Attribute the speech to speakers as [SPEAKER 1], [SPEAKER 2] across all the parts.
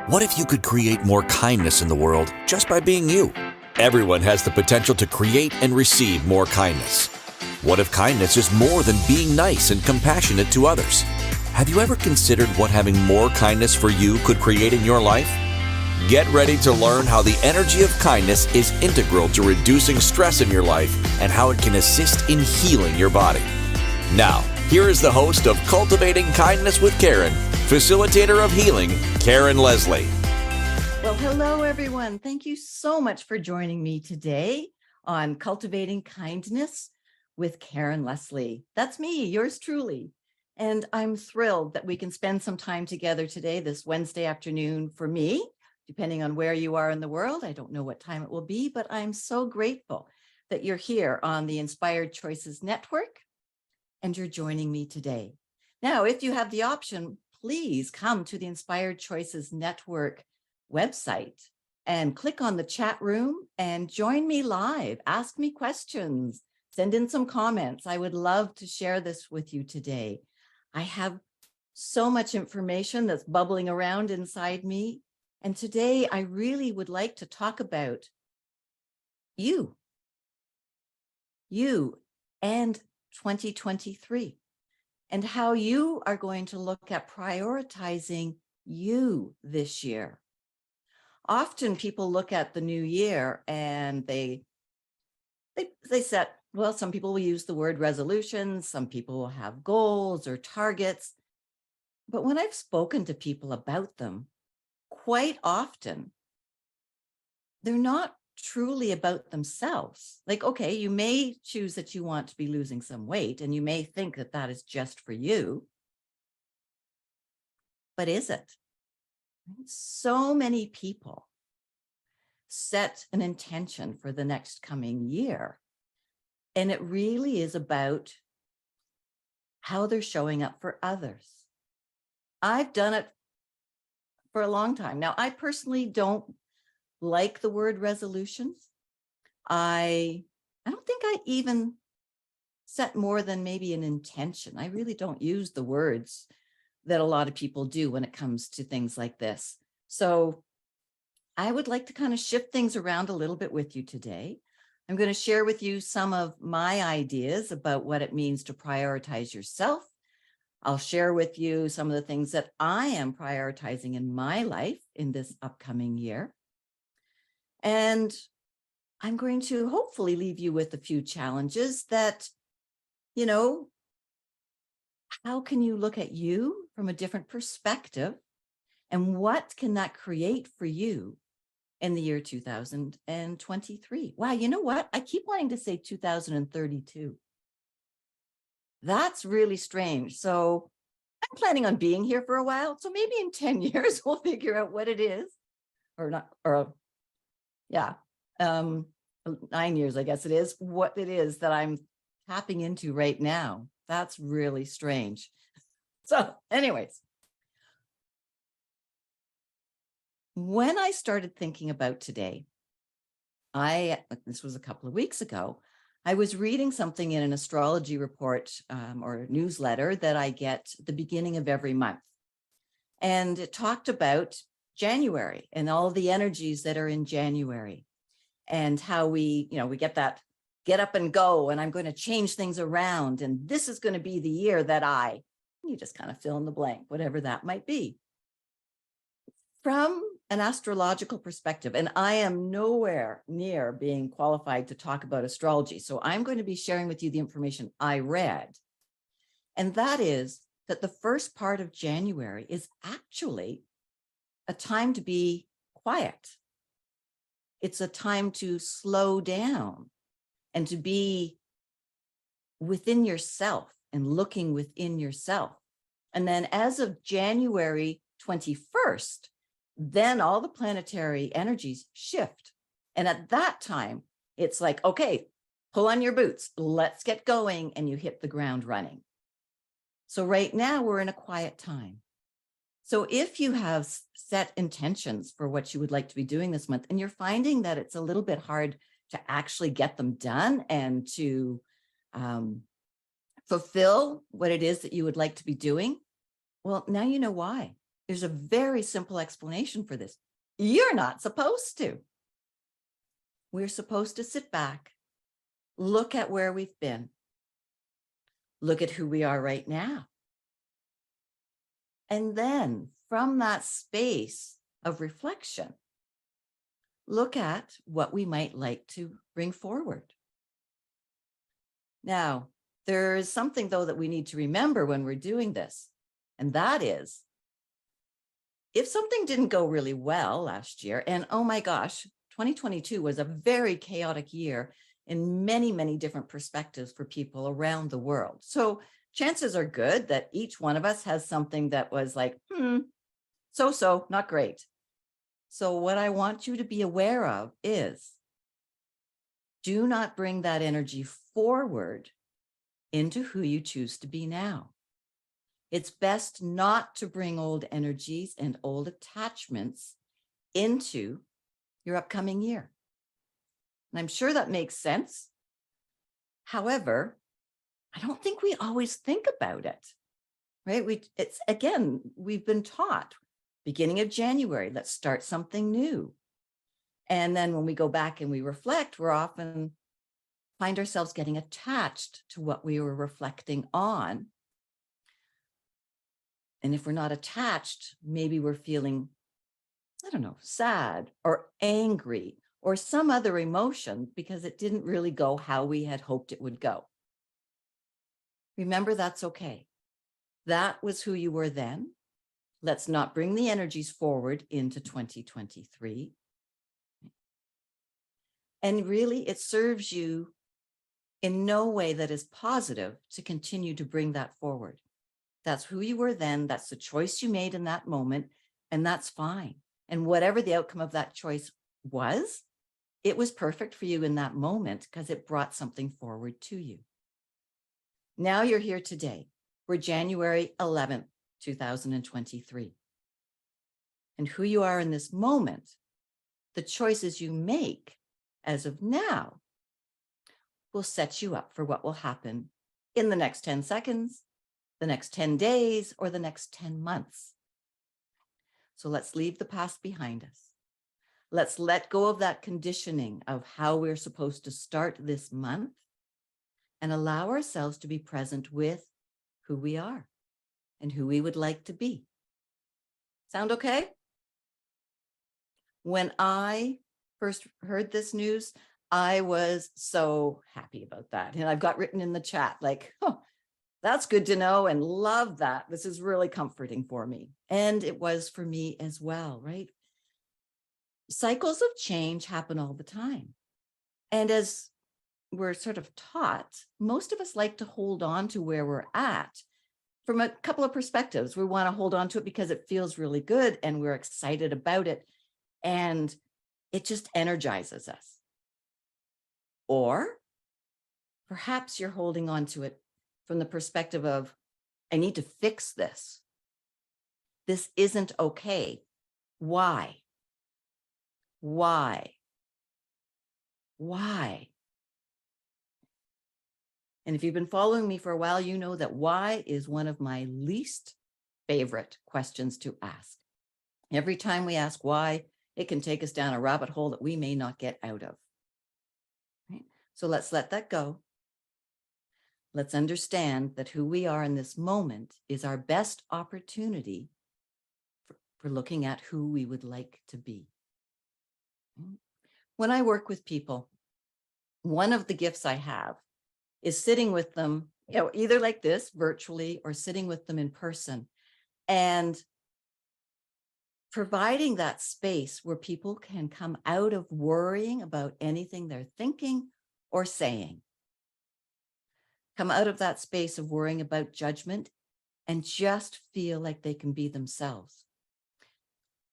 [SPEAKER 1] What if you could create more kindness in the world just by being you? Everyone has the potential to create and receive more kindness. What if kindness is more than being nice and compassionate to others? Have you ever considered what having more kindness for you could create in your life? Get ready to learn how the energy of kindness is integral to reducing stress in your life and how it can assist in healing your body. Now, here is the host of Cultivating Kindness with Karen, facilitator of healing, Karen Leslie.
[SPEAKER 2] Well, hello, everyone. Thank you so much for joining me today on Cultivating Kindness with Karen Leslie. That's me, yours truly. And I'm thrilled that we can spend some time together today, this Wednesday afternoon for me, depending on where you are in the world. I don't know what time it will be, but I'm so grateful that you're here on the Inspired Choices Network and you're joining me today. Now, if you have the option, please come to the Inspired Choices Network website and click on the chat room and join me live. Ask me questions, send in some comments. I would love to share this with you today. I have so much information that's bubbling around inside me. And today I really would like to talk about you and 2023 and how you are going to look at prioritizing you this year. Often people look at the new year and they set, well, some people will use the word resolutions, some people will have goals or targets. But when I've spoken to people about them, quite often, they're not truly about themselves. Like, okay, you may choose that you want to be losing some weight and you may think that that is just for you, but is it? So many people set an intention for the next coming year, and it really is about how they're showing up for others. I've done it for a long time. Now, I personally don't like the word resolutions. I don't think I even set more than maybe an intention. I really don't use the words that a lot of people do when it comes to things like this. So I would like to kind of shift things around a little bit with you today. I'm going to share with you some of my ideas about what it means to prioritize yourself. I'll share with you some of the things that I am prioritizing in my life in this upcoming year. And I'm going to hopefully leave you with a few challenges that, how can you look at you from a different perspective? And what can that create for you in the year 2023? Wow, you know what? I keep wanting to say 2032. That's really strange. So I'm planning on being here for a while. So maybe in 10 years, we'll figure out what it is or not, or 9 years, I guess it is, what it is that I'm tapping into right now. That's really strange. So anyways, when I started thinking about today, this was a couple of weeks ago, I was reading something in an astrology report or newsletter that I get at the beginning of every month. And it talked about January and all the energies that are in January and how we get that get up and go, and I'm going to change things around. And this is going to be the year that you just kind of fill in the blank, whatever that might be. From an astrological perspective, and I am nowhere near being qualified to talk about astrology, so I'm going to be sharing with you the information I read. And that is that the first part of January is actually a time to be quiet. It's a time to slow down and to be within yourself and looking within yourself. And then as of January 21st, then all the planetary energies shift. And at that time, it's like, okay, pull on your boots, let's get going. And you hit the ground running. So right now we're in a quiet time. So if you have set intentions for what you would like to be doing this month, and you're finding that it's a little bit hard to actually get them done and to fulfill what it is that you would like to be doing, well, now you know why. There's a very simple explanation for this. You're not supposed to. We're supposed to sit back, look at where we've been, look at who we are right now. And then from that space of reflection, look at what we might like to bring forward. Now, there is something, though, that we need to remember when we're doing this, and that is, if something didn't go really well last year, and oh my gosh, 2022 was a very chaotic year in many, many different perspectives for people around the world. So chances are good that each one of us has something that was like, so-so, not great. So what I want you to be aware of is, do not bring that energy forward into who you choose to be now. It's best not to bring old energies and old attachments into your upcoming year. And I'm sure that makes sense. However, I don't think we always think about it, right? We've been taught beginning of January, let's start something new. And then when we go back and we reflect, we're often find ourselves getting attached to what we were reflecting on. And if we're not attached, maybe we're feeling, I don't know, sad or angry or some other emotion because it didn't really go how we had hoped it would go. Remember, that's okay. That was who you were then. Let's not bring the energies forward into 2023. And really, it serves you in no way that is positive to continue to bring that forward. That's who you were then. That's the choice you made in that moment. And that's fine. And whatever the outcome of that choice was, it was perfect for you in that moment because it brought something forward to you. Now you're here today. We're January 11th, 2023. And who you are in this moment, the choices you make as of now, will set you up for what will happen in the next 10 seconds, the next 10 days, or the next 10 months. So let's leave the past behind us. Let's let go of that conditioning of how we're supposed to start this month and allow ourselves to be present with who we are and who we would like to be. Sound okay? When I first heard this news, I was so happy about that. And I've got written in the chat, like, oh, that's good to know and love that. This is really comforting for me. And it was for me as well, right? Cycles of change happen all the time. And as we're sort of taught, most of us like to hold on to where we're at from a couple of perspectives. We want to hold on to it because it feels really good and we're excited about it. And it just energizes us. Or perhaps you're holding on to it from the perspective of, I need to fix this. This isn't okay. Why? Why? Why? And if you've been following me for a while, you know that why is one of my least favorite questions to ask. Every time we ask why, it can take us down a rabbit hole that we may not get out of. Right? So let's let that go. Let's understand that who we are in this moment is our best opportunity for looking at who we would like to be. When I work with people, one of the gifts I have is sitting with them, either like this, virtually, or sitting with them in person, and providing that space where people can come out of worrying about anything they're thinking or saying. Come out of that space of worrying about judgment and just feel like they can be themselves.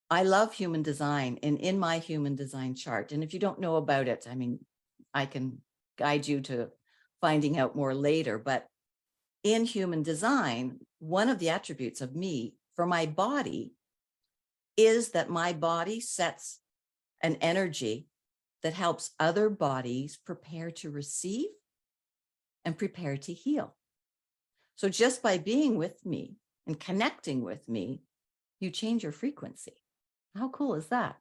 [SPEAKER 2] I love human design, and in my human design chart, and if you don't know about it, I mean, I can guide you to finding out more later, but in human design, one of the attributes of me for my body is that my body sets an energy that helps other bodies prepare to receive and prepare to heal. So just by being with me and connecting with me, You change your frequency. How cool is that?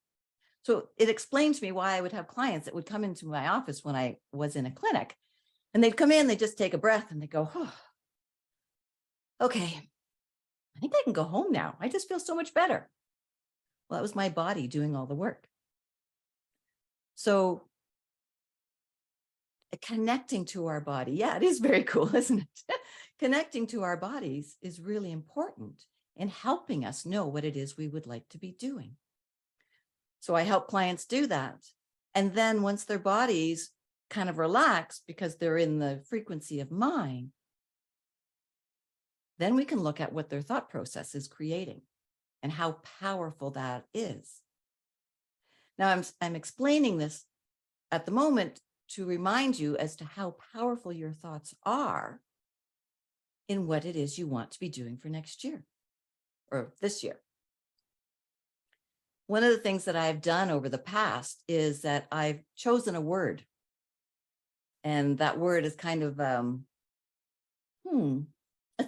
[SPEAKER 2] So it explains to me why I would have clients that would come into my office when I was in a clinic, and they'd come in, they just take a breath and they go, oh, okay, I think I can go home now. I just feel so much better. Well, that was my body doing all the work. So connecting to our body, yeah, it is very cool, isn't it? Connecting to our bodies is really important in helping us know what it is we would like to be doing. So I help clients do that. And then once their bodies kind of relax because they're in the frequency of mine, then we can look at what their thought process is creating and how powerful that is. Now, I'm explaining this at the moment to remind you as to how powerful your thoughts are in what it is you want to be doing for next year or this year. One of the things that I've done over the past is that I've chosen a word. And that word is kind of a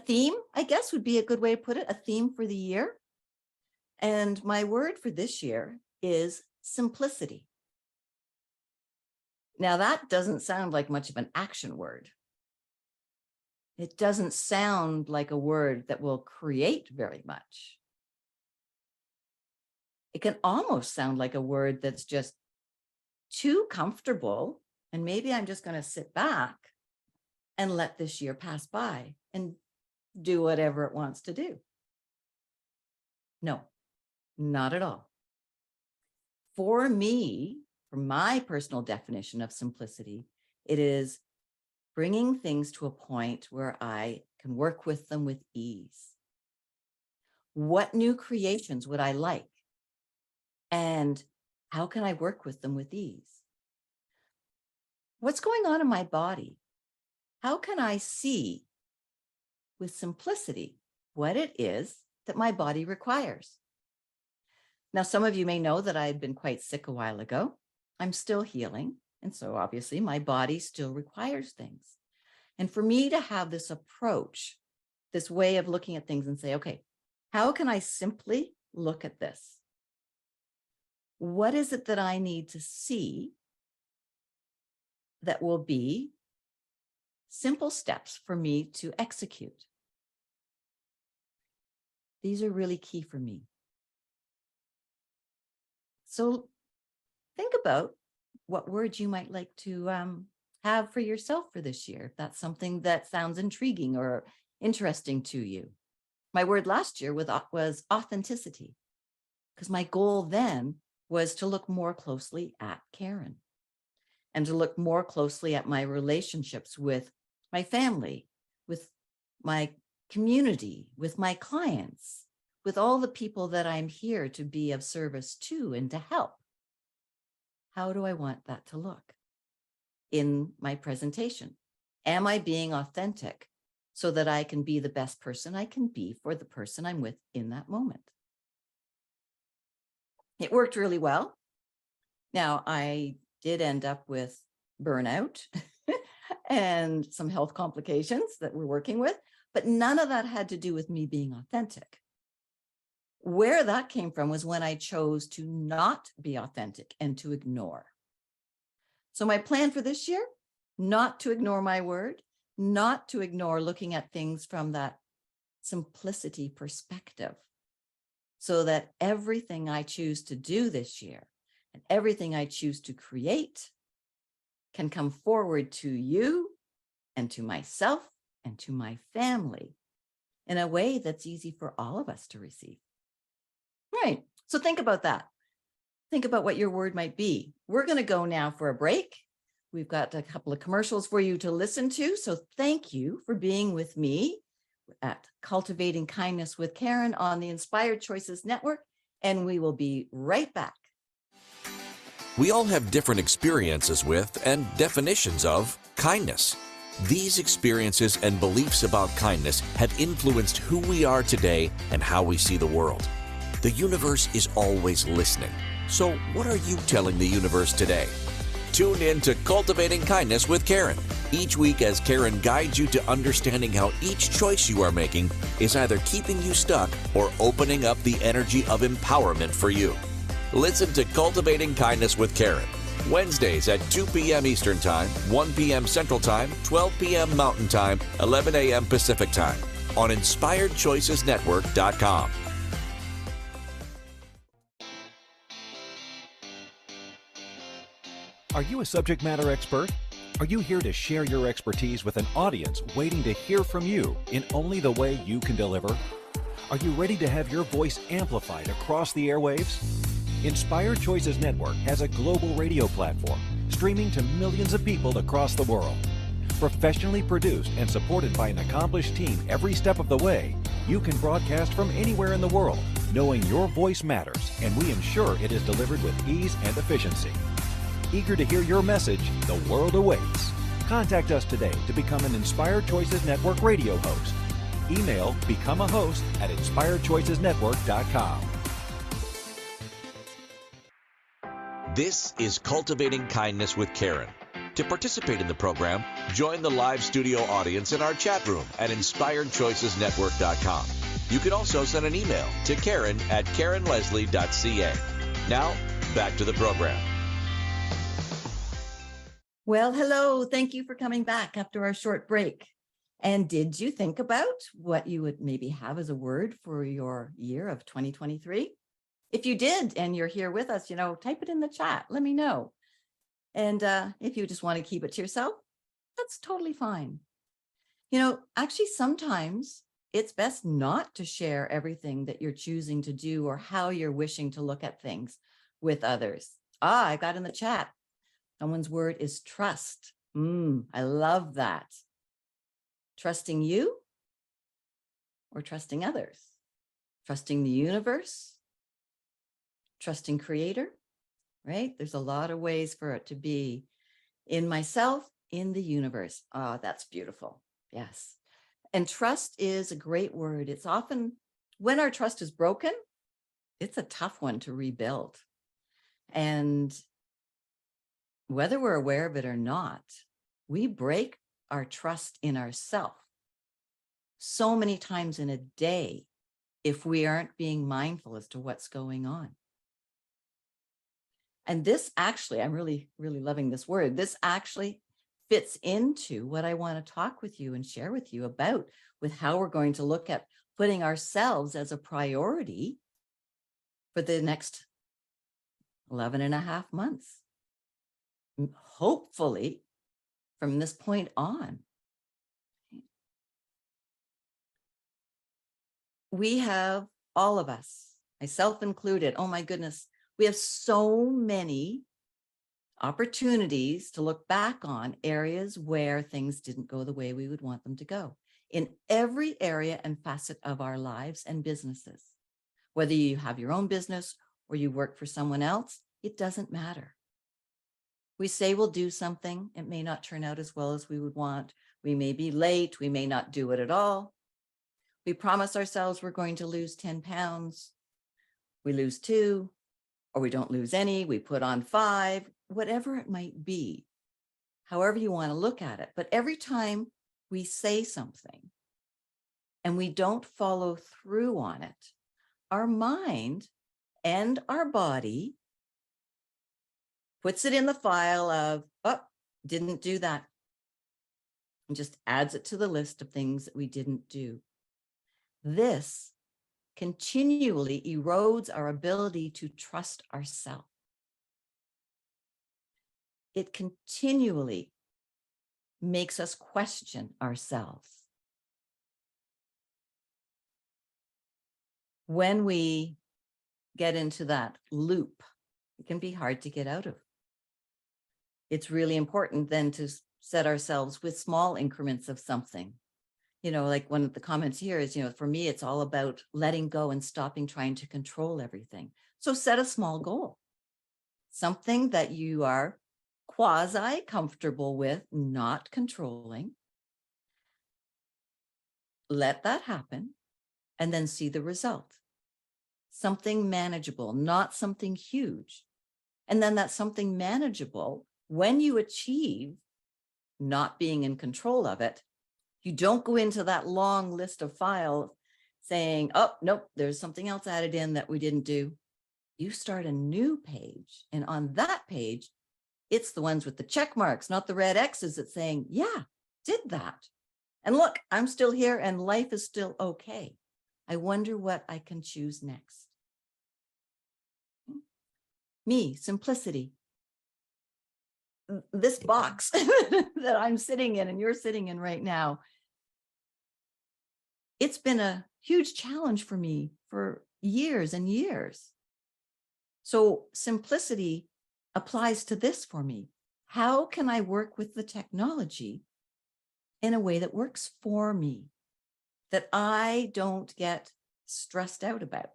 [SPEAKER 2] theme, I guess would be a good way to put it, a theme for the year. And my word for this year is simplicity. Now, that doesn't sound like much of an action word. It doesn't sound like a word that will create very much. It can almost sound like a word that's just too comfortable. And maybe I'm just going to sit back and let this year pass by and do whatever it wants to do. No, not at all. For me, for my personal definition of simplicity, it is bringing things to a point where I can work with them with ease. What new creations would I like? And how can I work with them with ease? What's going on in my body? How can I see with simplicity what it is that my body requires? Now, some of you may know that I had been quite sick a while ago. I'm still healing. And so obviously my body still requires things. And for me to have this approach, this way of looking at things and say, okay, how can I simply look at this? What is it that I need to see that will be simple steps for me to execute? These are really key for me. So think about what words you might like to have for yourself for this year, if that's something that sounds intriguing or interesting to you. My word last year was authenticity, because my goal then was to look more closely at Karen and to look more closely at my relationships with my family, with my community, with my clients, with all the people that I'm here to be of service to and to help. How do I want that to look in my presentation? Am I being authentic so that I can be the best person I can be for the person I'm with in that moment? It worked really well. Now, I did end up with burnout and some health complications that we're working with, but none of that had to do with me being authentic. Where that came from was when I chose to not be authentic and to ignore. So my plan for this year, not to ignore my word, not to ignore looking at things from that simplicity perspective, so that everything I choose to do this year and everything I choose to create can come forward to you and to myself and to my family in a way that's easy for all of us to receive. Right. So think about that. Think about what your word might be. We're going to go now for a break. We've got a couple of commercials for you to listen to. So thank you for being with me at Cultivating Kindness with Karen on the Inspired Choices Network, and we will be right back.
[SPEAKER 1] We all have different experiences with and definitions of kindness. These experiences and beliefs about kindness have influenced who we are today and how we see the world. The universe is always listening. So what are you telling the universe today? Tune in to Cultivating Kindness with Karen. Each week, as Karen guides you to understanding how each choice you are making is either keeping you stuck or opening up the energy of empowerment for you. Listen to Cultivating Kindness with Karen, Wednesdays at 2 p.m. Eastern Time, 1 p.m. Central Time, 12 p.m. Mountain Time, 11 a.m. Pacific Time on InspiredChoicesNetwork.com.
[SPEAKER 3] Are you a subject matter expert? Are you here to share your expertise with an audience waiting to hear from you in only the way you can deliver? Are you ready to have your voice amplified across the airwaves? Inspired Choices Network has a global radio platform streaming to millions of people across the world. Professionally produced and supported by an accomplished team every step of the way, you can broadcast from anywhere in the world, knowing your voice matters, and we ensure it is delivered with ease and efficiency. Eager to hear your message, the world awaits. Contact us today to become an Inspired Choices Network radio host. Email become a host at inspiredchoicesnetwork.com.
[SPEAKER 1] This is Cultivating Kindness with Karen. To participate in the program, join the live studio audience in our chat room at inspiredchoicesnetwork.com. You can also send an email to karen@karenleslie.ca. Now, back to the program.
[SPEAKER 2] Well, hello. Thank you for coming back after our short break. And did you think about what you would maybe have as a word for your year of 2023? If you did, and you're here with us, type it in the chat. Let me know. And if you just want to keep it to yourself, that's totally fine. Actually, sometimes it's best not to share everything that you're choosing to do or how you're wishing to look at things with others. I got in the chat. Someone's word is trust. I love that. Trusting you or trusting others? Trusting the universe? Trusting Creator, right? There's a lot of ways for it to be in myself, in the universe. That's beautiful. Yes. And trust is a great word. It's often when our trust is broken, it's a tough one to rebuild. And whether we're aware of it or not, we break our trust in ourselves so many times in a day if we aren't being mindful as to what's going on. And this actually, I'm really, really loving this word. This actually fits into what I want to talk with you and share with you about with how we're going to look at putting ourselves as a priority for the next 11 and a half months. Hopefully, from this point on, we have all of us, myself included, oh my goodness, we have so many opportunities to look back on areas where things didn't go the way we would want them to go in every area and facet of our lives and businesses. Whether you have your own business or you work for someone else, it doesn't matter. We say we'll do something. It may not turn out as well as we would want. We may be late. We may not do it at all. We promise ourselves we're going to lose 10 pounds. We lose 2, or we don't lose any. We put on 5, whatever it might be, however you want to look at it. But every time we say something and we don't follow through on it, our mind and our body puts it in the file of, didn't do that, and just adds it to the list of things that we didn't do. This continually erodes our ability to trust ourselves. It continually makes us question ourselves. When we get into that loop, it can be hard to get out of. It's really important then to set ourselves with small increments of something. Like one of the comments here is, for me, it's all about letting go and stopping trying to control everything. So set a small goal, something that you are quasi comfortable with not controlling. Let that happen and then see the result. Something manageable, not something huge. And then that something manageable, when you achieve not being in control of it, you don't go into that long list of files saying, oh, nope, there's something else added in that we didn't do. You start a new page. And on that page, it's the ones with the check marks, not the red X's that's saying, yeah, did that. And look, I'm still here and life is still okay. I wonder what I can choose next. Me, simplicity. This box that I'm sitting in and you're sitting in right now, it's been a huge challenge for me for years and years. So simplicity applies to this for me. How can I work with the technology in a way that works for me, that I don't get stressed out about?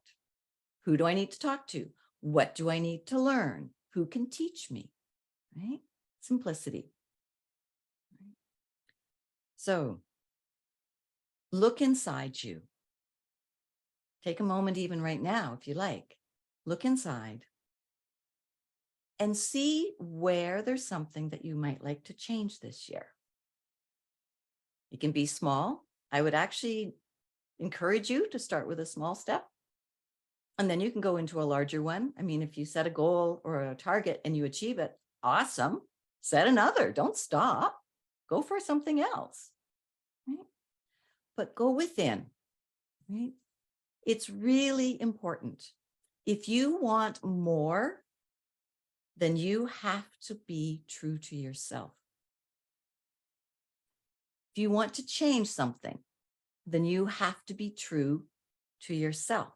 [SPEAKER 2] Who do I need to talk to? What do I need to learn? Who can teach me? Right? Simplicity. So look inside you. Take a moment even right now, if you like. Look inside and see where there's something that you might like to change this year. It can be small. I would actually encourage you to start with a small step, and then you can go into a larger one. I mean, if you set a goal or a target and you achieve it, awesome. Set another. Don't stop. Go for something else. Right? But go within. Right? It's really important. If you want more, then you have to be true to yourself. If you want to change something, then you have to be true to yourself.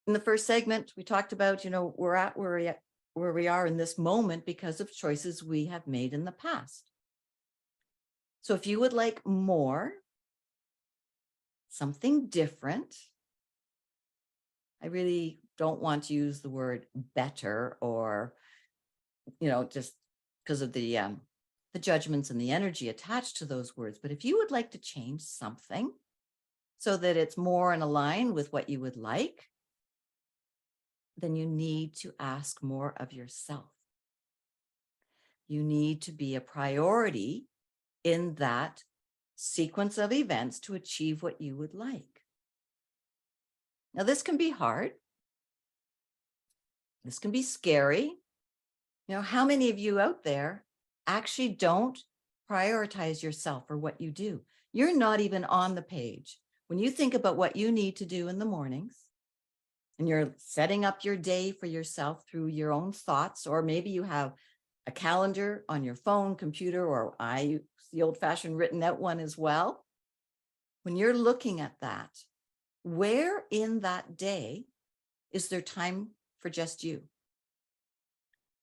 [SPEAKER 2] In the first segment, we talked about, we're at where we are in this moment because of choices we have made in the past. So if you would like more, something different, I really don't want to use the word better or, just because of the judgments and the energy attached to those words. But if you would like to change something so that it's more in line with what you would like, then you need to ask more of yourself. You need to be a priority in that sequence of events to achieve what you would like. Now, this can be hard. This can be scary. How many of you out there actually don't prioritize yourself or what you do? You're not even on the page. When you think about what you need to do in the mornings, and you're setting up your day for yourself through your own thoughts, or maybe you have a calendar on your phone, computer, or I use the old-fashioned written out one as well. When you're looking at that, where in that day is there time for just you?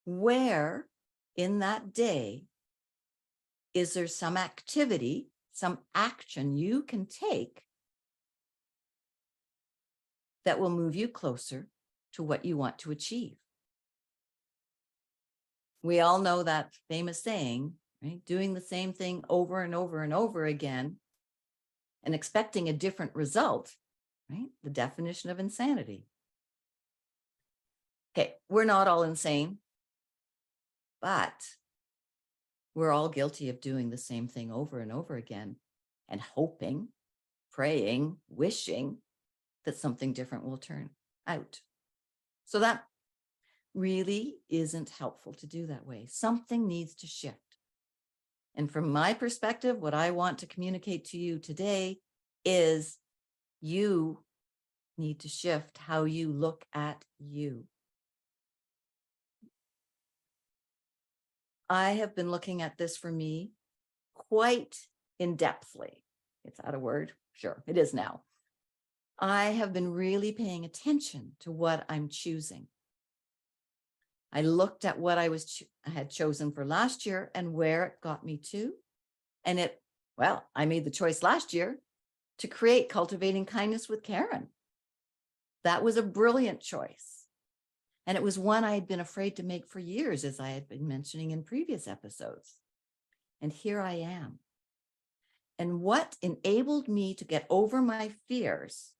[SPEAKER 2] Where in that day is there some activity, some action you can take that will move you closer to what you want to achieve? We all know that famous saying, right? Doing the same thing over and over and over again and expecting a different result, right? The definition of insanity. Okay, we're not all insane, but we're all guilty of doing the same thing over and over again and hoping, praying, wishing that something different will turn out. So that really isn't helpful to do that way. Something needs to shift. And from my perspective, what I want to communicate to you today is you need to shift how you look at you. I have been looking at this for me quite in-depthly. Is that a word? Sure, it is now. I have been really paying attention to what I'm choosing. I looked at what I had chosen for last year and where it got me to. And I made the choice last year to create Cultivating Kindness with Karen. That was a brilliant choice. And it was one I had been afraid to make for years, as I had been mentioning in previous episodes. And here I am. And what enabled me to get over my fears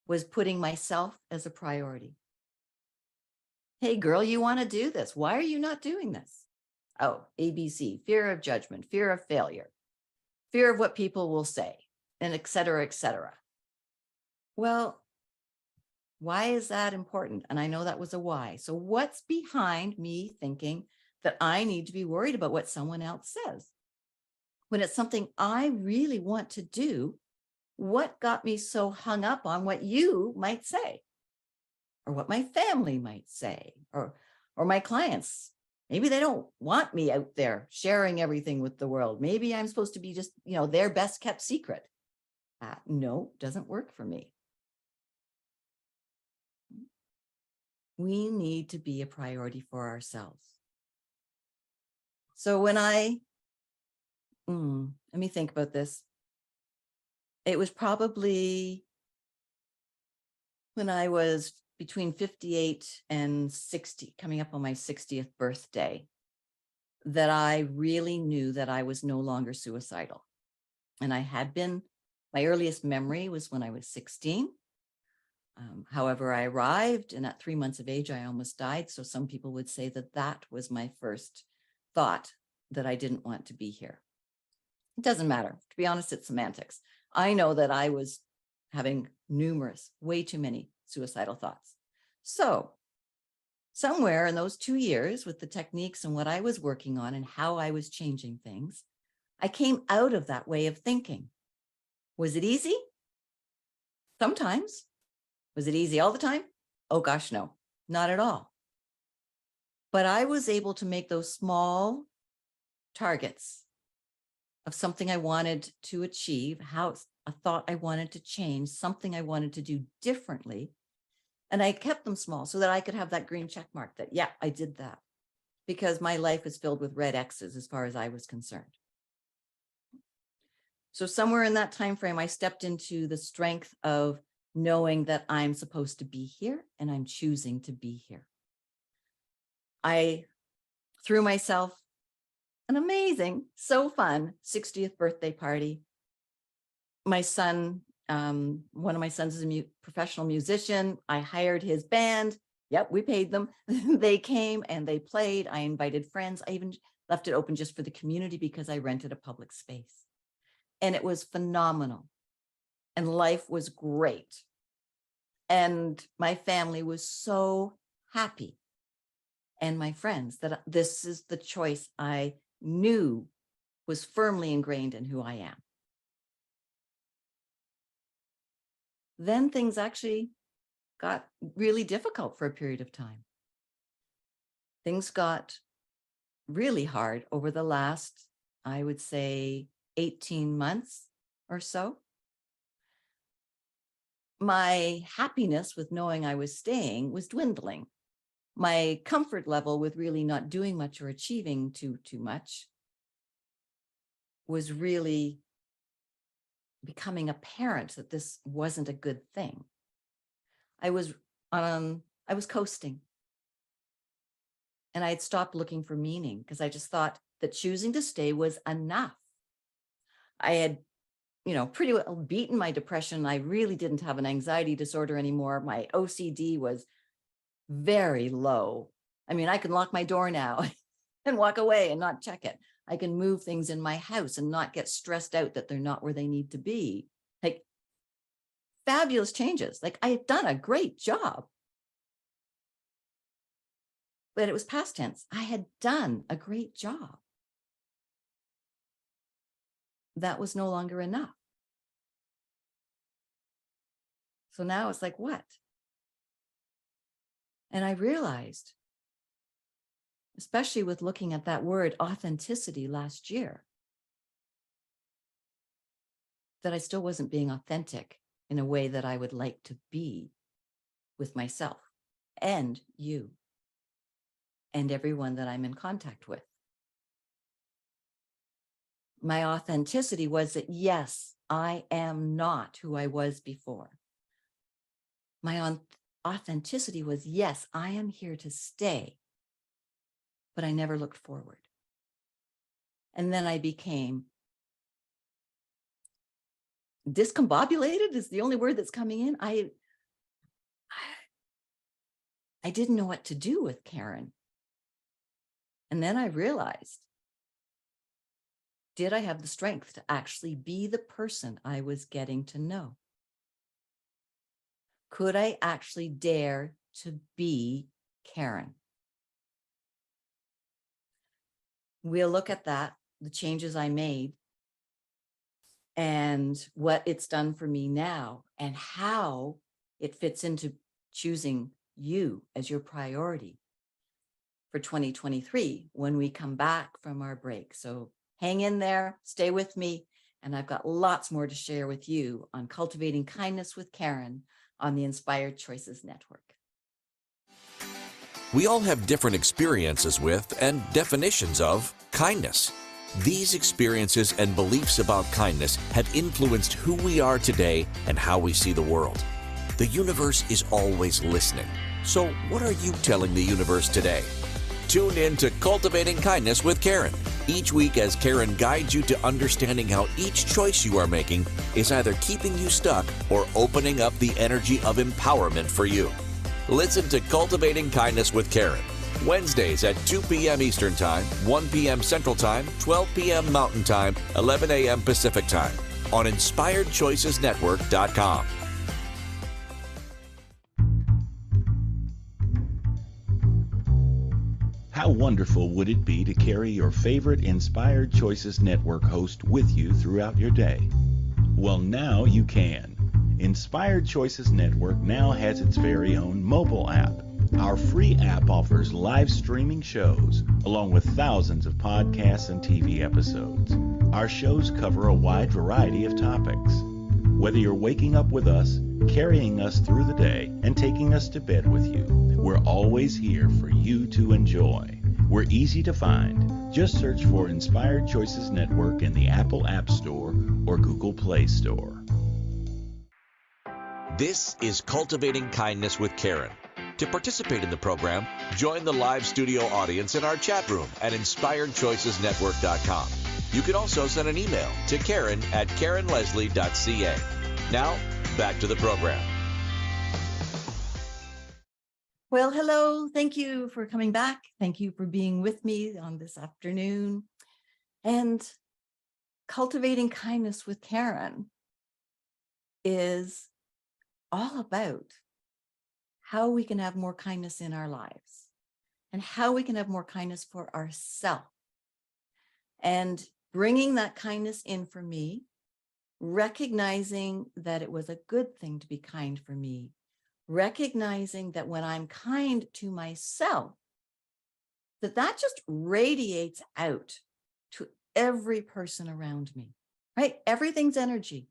[SPEAKER 2] was putting myself as a priority. Hey, girl, you want to do this. Why are you not doing this? Oh, ABC, fear of judgment, fear of failure, fear of what people will say, and et cetera, et cetera. Well, why is that important? And I know that was a why. So what's behind me thinking that I need to be worried about what someone else says? When it's something I really want to do, what got me so hung up on what you might say, or what my family might say, or my clients? Maybe they don't want me out there sharing everything with the world. Maybe I'm supposed to be just, their best kept secret. No, doesn't work for me. We need to be a priority for ourselves. So when let me think about this. It was probably when I was between 58 and 60, coming up on my 60th birthday, that I really knew that I was no longer suicidal. And I had been, my earliest memory was when I was 16. However, I arrived, and at 3 months of age, I almost died. So some people would say that that was my first thought, that I didn't want to be here. It doesn't matter. To be honest, it's semantics. I know that I was having way too many suicidal thoughts. So somewhere in those 2 years, with the techniques and what I was working on and how I was changing things, I came out of that way of thinking. Was it easy? Sometimes. Was it easy all the time? Oh gosh, no, not at all. But I was able to make those small targets of something I wanted to achieve, a thought I wanted to change, something I wanted to do differently. And I kept them small so that I could have that green check mark that, yeah, I did that, because my life is filled with red X's as far as I was concerned. So somewhere in that time frame, I stepped into the strength of knowing that I'm supposed to be here and I'm choosing to be here. I threw myself an amazing, so fun 60th birthday party. My son, one of my sons is a professional musician. I hired his band. Yep, we paid them. They came and they played. I invited friends. I even left it open just for the community because I rented a public space. And it was phenomenal. And life was great. And my family was so happy. And my friends, that this is the choice I knew was firmly ingrained in who I am. Then things actually got really difficult for a period of time. Things got really hard over the last, I would say, 18 months or so. My happiness with knowing I was staying was dwindling. My comfort level with really not doing much or achieving too much was really becoming apparent that this wasn't a good thing. I was coasting. And I had stopped looking for meaning because I just thought that choosing to stay was enough. I had, pretty well beaten my depression. I really didn't have an anxiety disorder anymore. My OCD was very low. I mean, I can lock my door now and walk away and not check it. I can move things in my house and not get stressed out that they're not where they need to be. Like, fabulous changes. Like, I had done a great job. But it was past tense. I had done a great job. That was no longer enough. So now it's like, what? And I realized, especially with looking at that word authenticity last year, that I still wasn't being authentic in a way that I would like to be with myself and you and everyone that I'm in contact with. My authenticity was that, yes, I am not who I was before. My authenticity was, yes, I am here to stay, but I never looked forward. And then I became discombobulated is the only word that's coming in. I didn't know what to do with Karen. And then I realized, did I have the strength to actually be the person I was getting to know? Could I actually dare to be Karen? We'll look at that, the changes I made, and what it's done for me now, and how it fits into choosing you as your priority for 2023 when we come back from our break. So hang in there, stay with me, and I've got lots more to share with you on Cultivating Kindness with Karen on the Inspired Choices Network.
[SPEAKER 1] We all have different experiences with and definitions of kindness. These experiences and beliefs about kindness have influenced who we are today and how we see the world. The universe is always listening. So what are you telling the universe today? Tune in to Cultivating Kindness with Karen each week as Karen guides you to understanding how each choice you are making is either keeping you stuck or opening up the energy of empowerment for you. Listen to Cultivating Kindness with Karen, Wednesdays at 2 p.m. Eastern Time, 1 p.m. Central Time, 12 p.m. Mountain Time, 11 a.m. Pacific Time on InspiredChoicesNetwork.com.
[SPEAKER 4] How wonderful would it be to carry your favorite Inspired Choices Network host with you throughout your day? Well, now you can. Inspired Choices Network now has its very own mobile app. Our free app offers live streaming shows, along with thousands of podcasts and TV episodes. Our shows cover a wide variety of topics. Whether you're waking up with us, carrying us through the day, and taking us to bed with you, we're always here for you to enjoy. We're easy to find. Just search for Inspired Choices Network in the Apple App Store or Google Play Store.
[SPEAKER 1] This is Cultivating Kindness with Karen. To participate in the program, join the live studio audience in our chat room at InspiredChoicesNetwork.com. You can also send an email to Karen@KarenLeslie.ca. Now, back to the program.
[SPEAKER 2] Well, hello. Thank you for coming back. Thank you for being with me on this afternoon. And Cultivating Kindness with Karen is all about how we can have more kindness in our lives and how we can have more kindness for ourselves. And bringing that kindness in for me, recognizing that it was a good thing to be kind for me, recognizing that when I'm kind to myself, that just radiates out to every person around me, right? Everything's energy.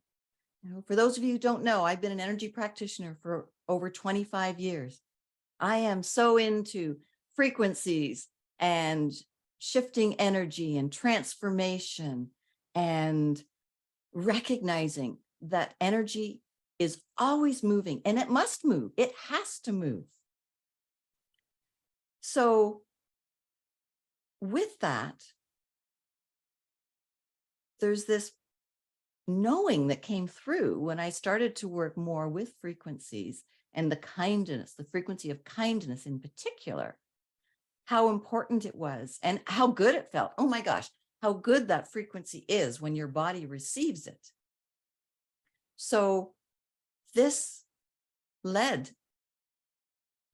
[SPEAKER 2] You know, for those of you who don't know, I've been an energy practitioner for over 25 years. I am so into frequencies and shifting energy and transformation and recognizing that energy is always moving, and it must move. It has to move. So with that, there's this knowing that came through when I started to work more with frequencies and the kindness, the frequency of kindness in particular, how important it was and how good it felt. Oh my gosh, how good that frequency is when your body receives it. So this led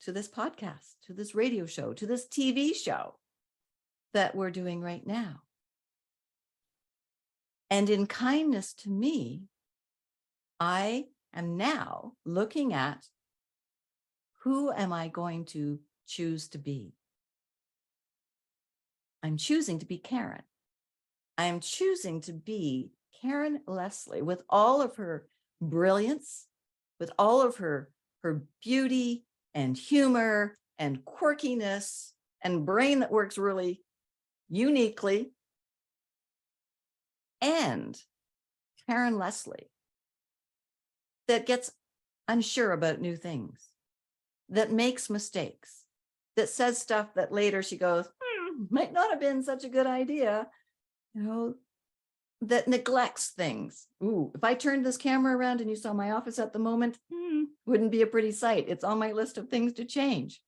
[SPEAKER 2] to this podcast, to this radio show, to this TV show that we're doing right now. And in kindness to me, I am now looking at who am I going to choose to be? I'm choosing to be Karen. I am choosing to be Karen Leslie with all of her brilliance, with all of her beauty and humor and quirkiness and brain that works really uniquely, and Karen Leslie that gets unsure about new things, that makes mistakes, that says stuff that later she goes, might not have been such a good idea, you know, that neglects things. Ooh, if I turned this camera around and you saw my office at the moment, wouldn't be a pretty sight. It's on my list of things to change.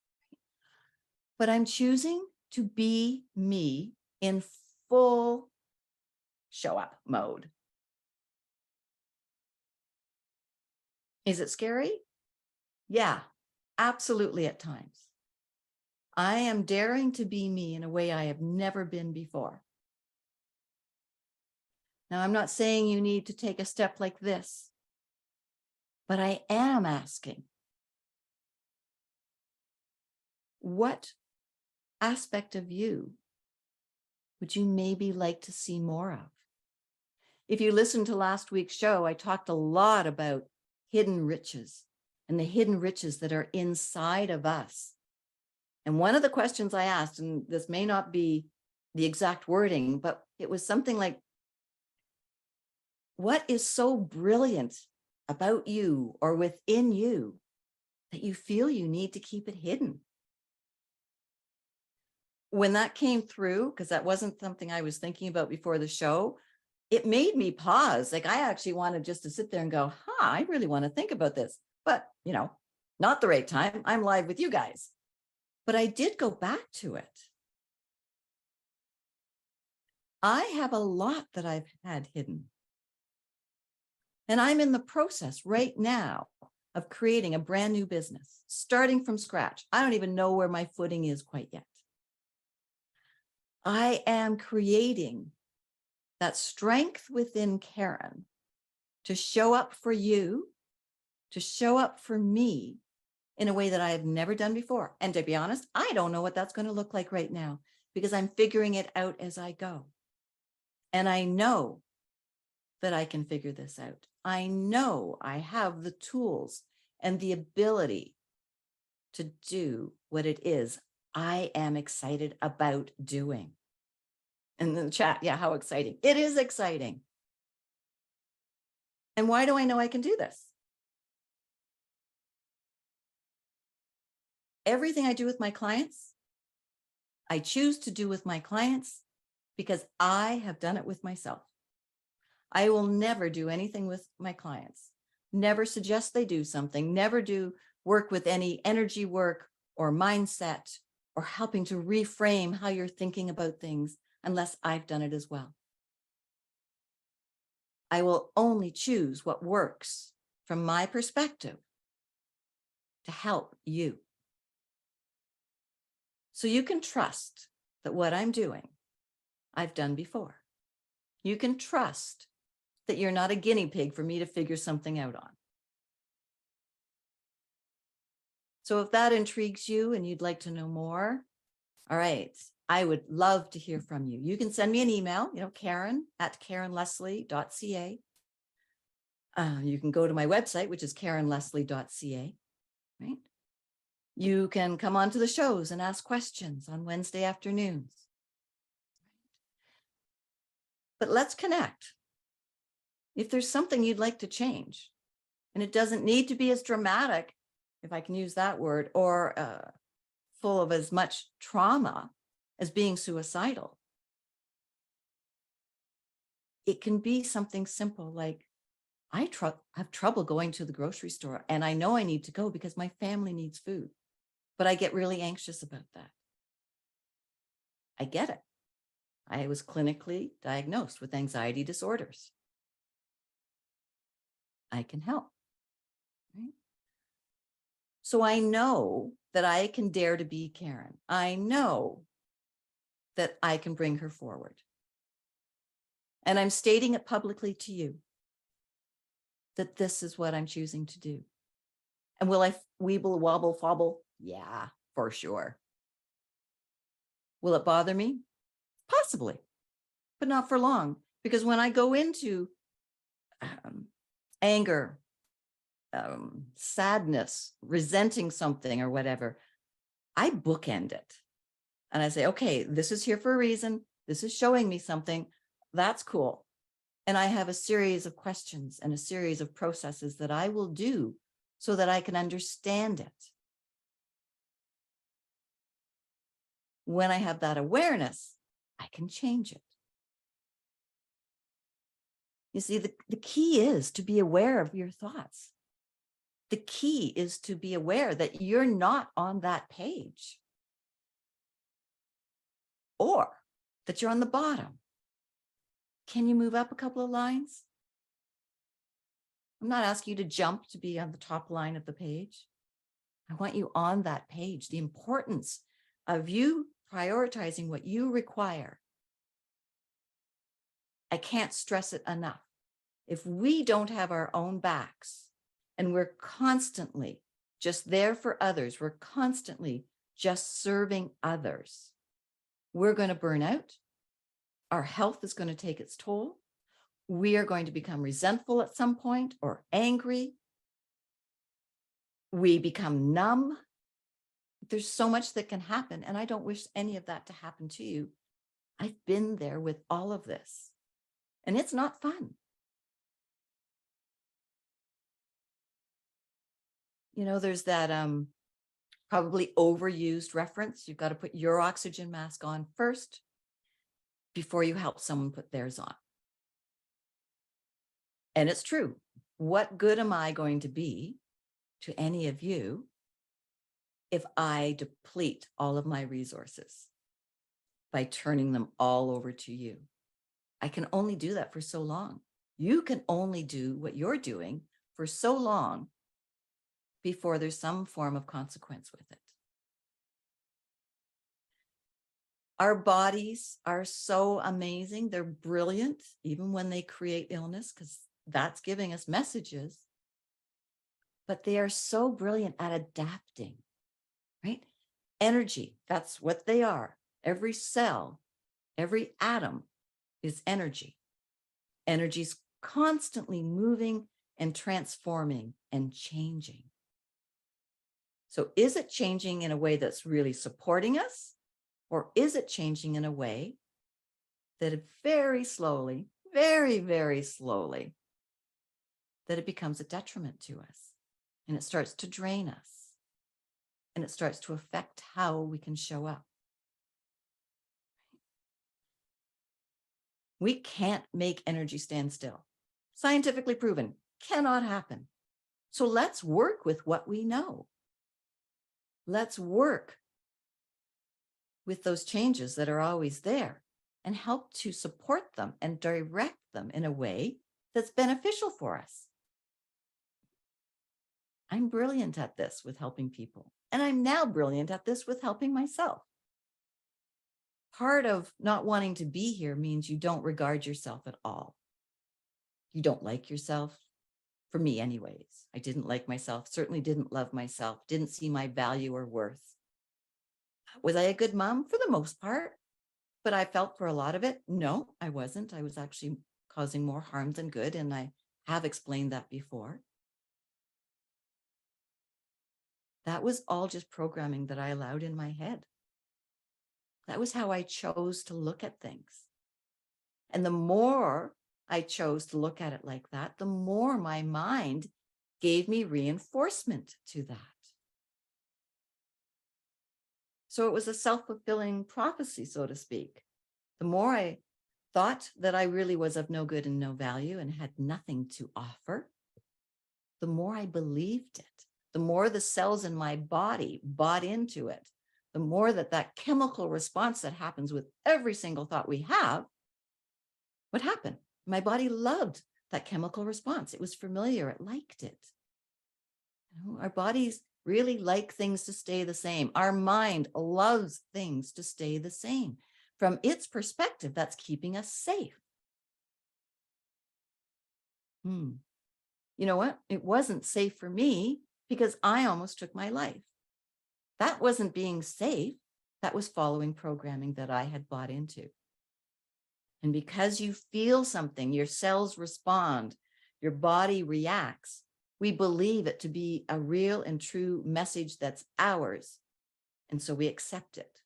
[SPEAKER 2] But I'm choosing to be me in full show up mode. Is it scary? Yeah, absolutely at times. I am daring to be me in a way I have never been before. Now, I'm not saying you need to take a step like this, but I am asking, what aspect of you would you maybe like to see more of? If you listened to last week's show, I talked a lot about hidden riches and the hidden riches that are inside of us. And one of the questions I asked, and this may not be the exact wording, but it was something like, what is so brilliant about you or within you that you feel you need to keep it hidden? When that came through, because that wasn't something I was thinking about before the show, it made me pause. Like, I actually wanted just to sit there and go, I really want to think about this. But, not the right time. I'm live with you guys. But I did go back to it. I have a lot that I've had hidden. And I'm in the process right now of creating a brand new business, starting from scratch. I don't even know where my footing is quite yet. I am creating that strength within Karen to show up for you, to show up for me in a way that I have never done before. And to be honest, I don't know what that's going to look like right now because I'm figuring it out as I go. And I know that I can figure this out. I know I have the tools and the ability to do what it is I am excited about doing. And in the chat, yeah, how exciting. It is exciting. And why do I know I can do this? Everything I do with my clients, I choose to do with my clients because I have done it with myself. I will never do anything with my clients, never suggest they do something, never do work with any energy work or mindset or helping to reframe how you're thinking about things unless I've done it as well. I will only choose what works from my perspective to help you. So you can trust that what I'm doing, I've done before. You can trust that you're not a guinea pig for me to figure something out on. So if that intrigues you and you'd like to know more, all right, I would love to hear from you. You can send me an email, Karen@KarenLeslie.ca. You can go to my website, which is KarenLeslie.ca, right? You can come on to the shows and ask questions on Wednesday afternoons. But let's connect. If there's something you'd like to change, and it doesn't need to be as dramatic, if I can use that word, or full of as much trauma as being suicidal. It can be something simple like, I have trouble going to the grocery store, and I know I need to go because my family needs food, but I get really anxious about that. I get it. I was clinically diagnosed with anxiety disorders. I can help. Right? So I know that I can dare to be Karen. I know that I can bring her forward. And I'm stating it publicly to you that this is what I'm choosing to do. And will I weeble, wobble, fobble? Yeah, for sure. Will it bother me? Possibly, but not for long. Because when I go into anger, sadness, resenting something or whatever, I bookend it. And I say, okay, this is here for a reason. This is showing me something. That's cool. And I have a series of questions and a series of processes that I will do so that I can understand it. When I have that awareness, I can change it. You see, the key is to be aware of your thoughts. The key is to be aware that you're not on that page. or that you're on the bottom. Can you move up a couple of lines? I'm not asking you to jump to be on the top line of the page. I want you on that page. The importance of you prioritizing what you require. I can't stress it enough. If we don't have our own backs and we're constantly just there for others, we're constantly just serving others, we're going to burn out. Our health is going to take its toll. We are going to become resentful at some point or angry. We become numb. There's so much that can happen, and I don't wish any of that to happen to you. I've been there with all of this, and it's not fun. You know, there's that probably overused reference. You've got to put your oxygen mask on first before you help someone put theirs on. And it's true. What good am I going to be to any of you if I deplete all of my resources by turning them all over to you? I can only do that for so long. You can only do what you're doing for so long before there's some form of consequence with it. Our bodies are so amazing. They're brilliant, even when they create illness, because that's giving us messages. But they are so brilliant at adapting, right? Energy, that's what they are. Every cell, every atom is energy. Energy's constantly moving and transforming and changing. So is it changing in a way that's really supporting us? Or is it changing in a way that very slowly, very, very slowly, that it becomes a detriment to us and it starts to drain us and it starts to affect how we can show up? We can't make energy stand still. Scientifically proven, cannot happen. So let's work with what we know. Let's work with those changes that are always there and help to support them and direct them in a way that's beneficial for us. I'm brilliant at this with helping people, and I'm now brilliant at this with helping myself. Part of not wanting to be here means you don't regard yourself at all. You don't like yourself. For me anyways, I didn't like myself, certainly didn't love myself, didn't see my value or worth. Was I a good mom? For the most part, but I felt for a lot of it, no, I wasn't. I was actually causing more harm than good, and I have explained that before. That was all just programming that I allowed in my head. That was how I chose to look at things. And the more I chose to look at it like that, the more my mind gave me reinforcement to that. So it was a self-fulfilling prophecy, so to speak. The more I thought that I really was of no good and no value and had nothing to offer, the more I believed it, the more the cells in my body bought into it, the more that chemical response that happens with every single thought we have, what happened? My body loved that chemical response. It was familiar. It liked it. You know, our bodies really like things to stay the same. Our mind loves things to stay the same. From its perspective, that's keeping us safe. You know what? It wasn't safe for me because I almost took my life. That wasn't being safe. That was following programming that I had bought into. And because you feel something, your cells respond, your body reacts. We believe it to be a real and true message that's ours. And so we accept it.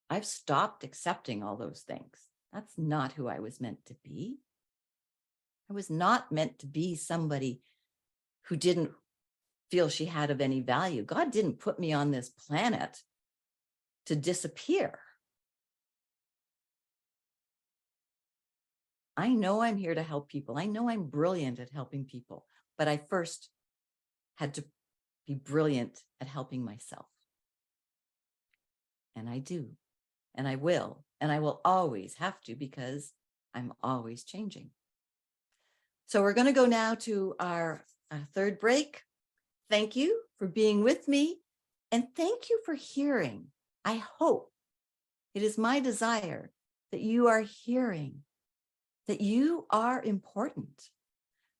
[SPEAKER 2] I've stopped accepting all those things. That's not who I was meant to be. I was not meant to be somebody who didn't feel she had of any value. God didn't put me on this planet to disappear. I know I'm here to help people. I know I'm brilliant at helping people, but I first had to be brilliant at helping myself. And I do. And I will. And I will always have to, because I'm always changing. So we're going to go now to our third break. Thank you for being with me. And thank you for hearing. I hope, it is my desire that you are hearing that you are important,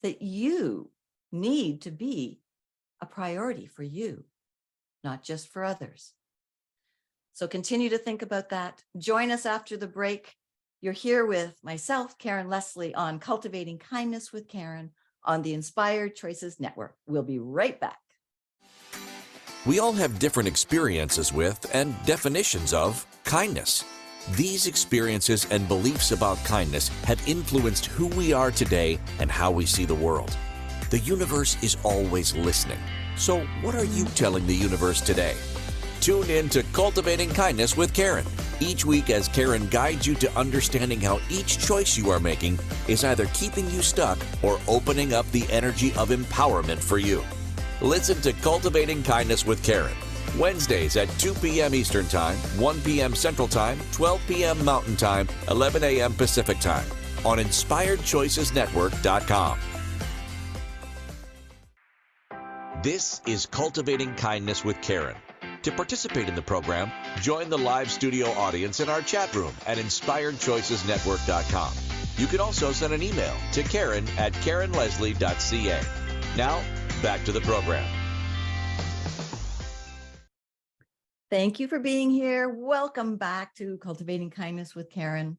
[SPEAKER 2] that you need to be a priority for you, not just for others. So continue to think about that. Join us after the break. You're here with myself, Karen Leslie, on Cultivating Kindness with Karen on the Inspired Choices Network. We'll be right back.
[SPEAKER 1] We all have different experiences with and definitions of kindness. These experiences and beliefs about kindness have influenced who we are today and how we see the world. The universe is always listening. So what are you telling the universe today? Tune in to Cultivating Kindness with Karen each week as Karen guides you to understanding how each choice you are making is either keeping you stuck or opening up the energy of empowerment for you. Listen to Cultivating Kindness with Karen, Wednesdays at 2 p.m. Eastern Time, 1 p.m. Central Time, 12 p.m. Mountain Time, 11 a.m. Pacific Time on InspiredChoicesNetwork.com. This is Cultivating Kindness with Karen. To participate in the program, join the live studio audience in our chat room at InspiredChoicesNetwork.com. You can also send an email to Karen@KarenLeslie.ca. Now, back to the program.
[SPEAKER 2] Thank you for being here. Welcome back to Cultivating Kindness with Karen.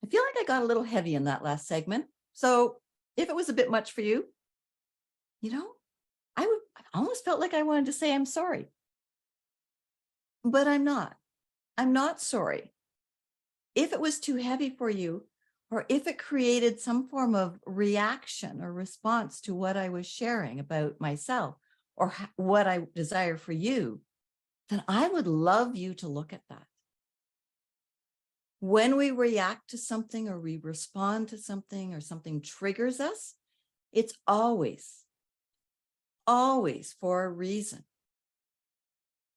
[SPEAKER 2] I feel like I got a little heavy in that last segment. So if it was a bit much for you, I almost felt like I wanted to say I'm sorry. But I'm not. I'm not sorry. If it was too heavy for you, or if it created some form of reaction or response to what I was sharing about myself or what I desire for you, then I would love you to look at that. When we react to something or we respond to something or something triggers us, it's always for a reason.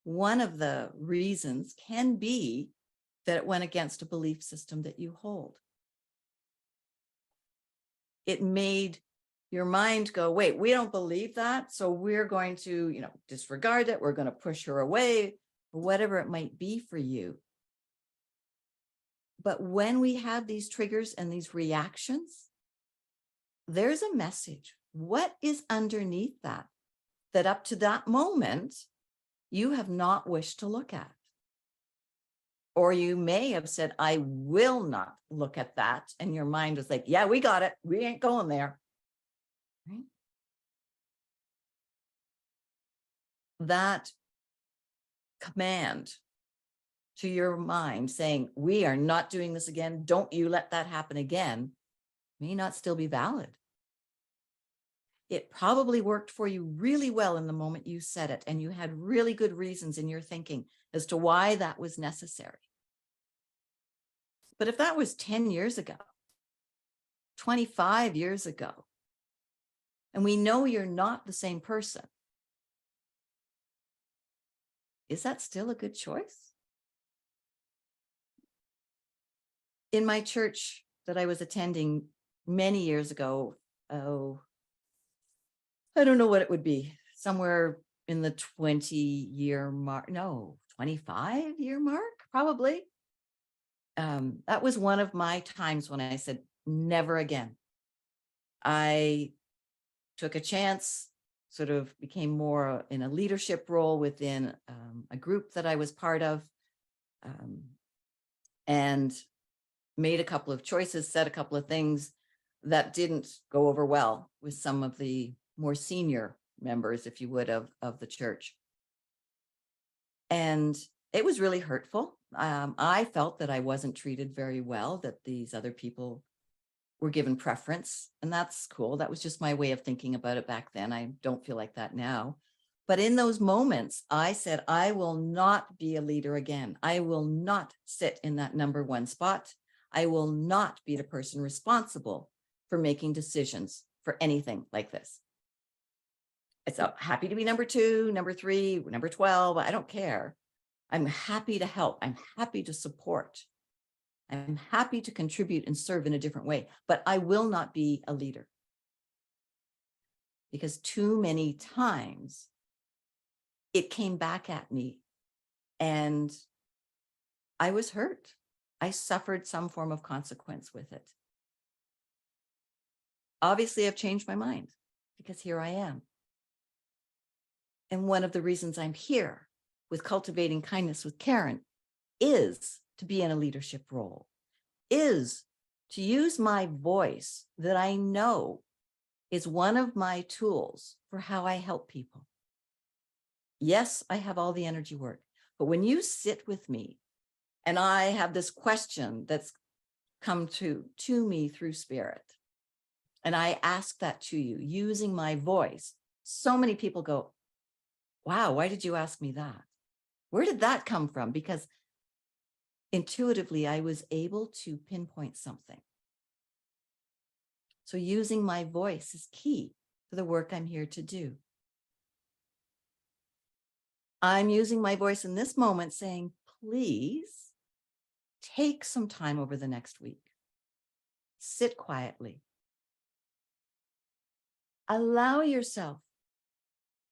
[SPEAKER 2] One of the reasons can be that it went against a belief system that you hold. It made your mind go, wait, we don't believe that, so we're going to, disregard it. We're going to push her away, or whatever it might be for you. But when we have these triggers and these reactions, there's a message. What is underneath that? That up to that moment, you have not wished to look at. Or you may have said, I will not look at that. And your mind was like, yeah, we got it. We ain't going there. Right? That command to your mind saying, we are not doing this again. Don't you let that happen again, may not still be valid. It probably worked for you really well in the moment you said it, and you had really good reasons in your thinking as to why that was necessary. But if that was 10 years ago, 25 years ago, and we know you're not the same person, is that still a good choice? In my church that I was attending many years ago, I don't know what it would be, somewhere in the 20-year mark, no, 25-year mark, probably. That was one of my times when I said, never again. I took a chance, sort of became more in a leadership role within a group that I was part of, and made a couple of choices, said a couple of things that didn't go over well with some of the more senior members, if you would, of the church. And it was really hurtful. I felt that I wasn't treated very well, that these other people were given preference, and that's cool. That was just my way of thinking about it back then. I don't feel like that now. But in those moments, I said, I will not be a leader again. I will not sit in that number one spot. I will not be the person responsible for making decisions for anything like this. It's happy to be number 2, number 3, number 12. I don't care. I'm happy to help. I'm happy to support. I'm happy to contribute and serve in a different way, but I will not be a leader. Because too many times it came back at me and I was hurt. I suffered some form of consequence with it. Obviously, I've changed my mind because here I am. And one of the reasons I'm here with Cultivating Kindness with Karen is to be in a leadership role, is to use my voice that I know is one of my tools for how I help people. Yes, I have all the energy work, but when you sit with me and I have this question that's come to me through spirit, and I ask that to you using my voice, so many people go, wow, why did you ask me that? Where did that come from? Because intuitively, I was able to pinpoint something. So using my voice is key for the work I'm here to do. I'm using my voice in this moment saying, please take some time over the next week. Sit quietly. Allow yourself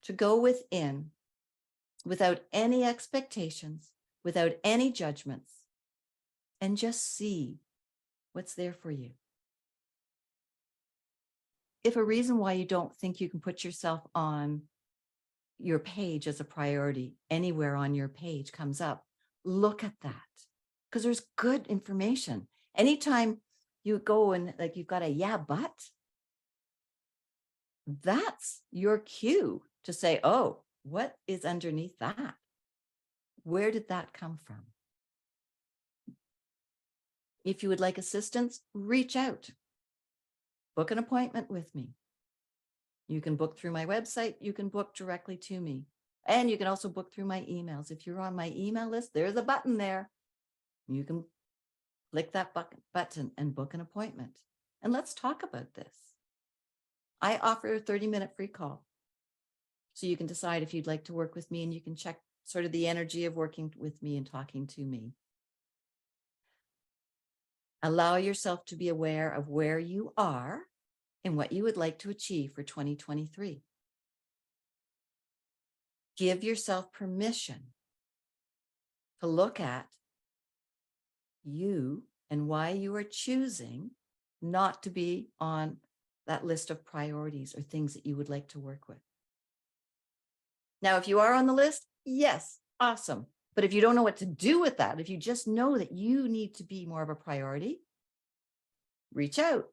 [SPEAKER 2] to go within without any expectations, without any judgments, and just see what's there for you. If a reason why you don't think you can put yourself on your page as a priority anywhere on your page comes up, look at that, because there's good information. Anytime you go and like you've got a yeah, but, that's your cue to say, oh, what is underneath that? Where did that come from? If you would like assistance, reach out. Book an appointment with me. You can book through my website. You can book directly to me. And you can also book through my emails. If you're on my email list, there's a button there. You can click that button and book an appointment. And let's talk about this. I offer a 30-minute free call. So you can decide if you'd like to work with me, and you can check sort of the energy of working with me and talking to me. Allow yourself to be aware of where you are and what you would like to achieve for 2023. Give yourself permission to look at you and why you are choosing not to be on that list of priorities or things that you would like to work with. Now, if you are on the list, yes, awesome. But if you don't know what to do with that, if you just know that you need to be more of a priority, reach out.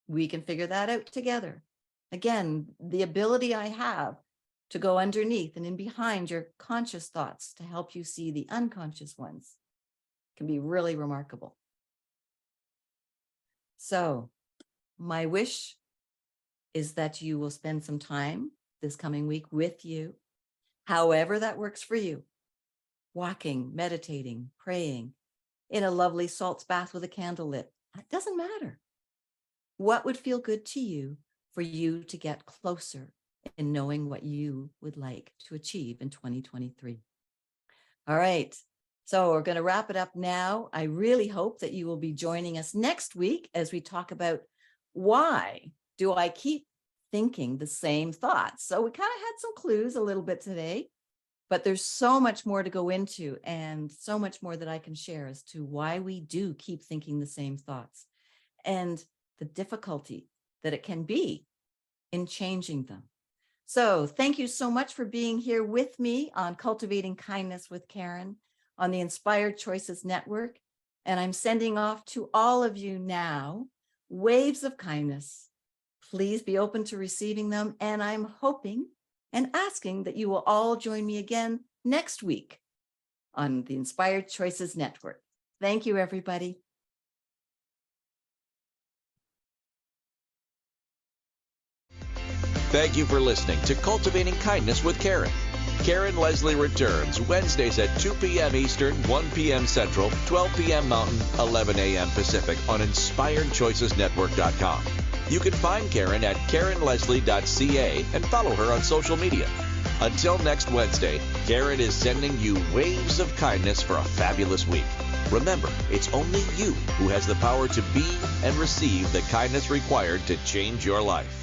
[SPEAKER 2] We can figure that out together. Again, the ability I have to go underneath and in behind your conscious thoughts to help you see the unconscious ones can be really remarkable. So my wish is that you will spend some time this coming week with you, however that works for you. Walking, meditating, praying, in a lovely salts bath with a candle lit. It doesn't matter. What would feel good to you for you to get closer in knowing what you would like to achieve in 2023? All right. So we're going to wrap it up now. I really hope that you will be joining us next week as we talk about why do I keep thinking the same thoughts? So we kind of had some clues a little bit today, but there's so much more to go into and so much more that I can share as to why we do keep thinking the same thoughts and the difficulty that it can be in changing them. So thank you so much for being here with me on Cultivating Kindness with Karen on the Inspired Choices Network. And I'm sending off to all of you now waves of kindness. Please be open to receiving them. And I'm hoping and asking that you will all join me again next week on the Inspired Choices Network. Thank you, everybody.
[SPEAKER 1] Thank you for listening to Cultivating Kindness with Karen. Karen Leslie returns Wednesdays at 2 p.m. Eastern, 1 p.m. Central, 12 p.m. Mountain, 11 a.m. Pacific on InspiredChoicesNetwork.com. You can find Karen at KarenLeslie.ca and follow her on social media. Until next Wednesday, Karen is sending you waves of kindness for a fabulous week. Remember, it's only you who has the power to be and receive the kindness required to change your life.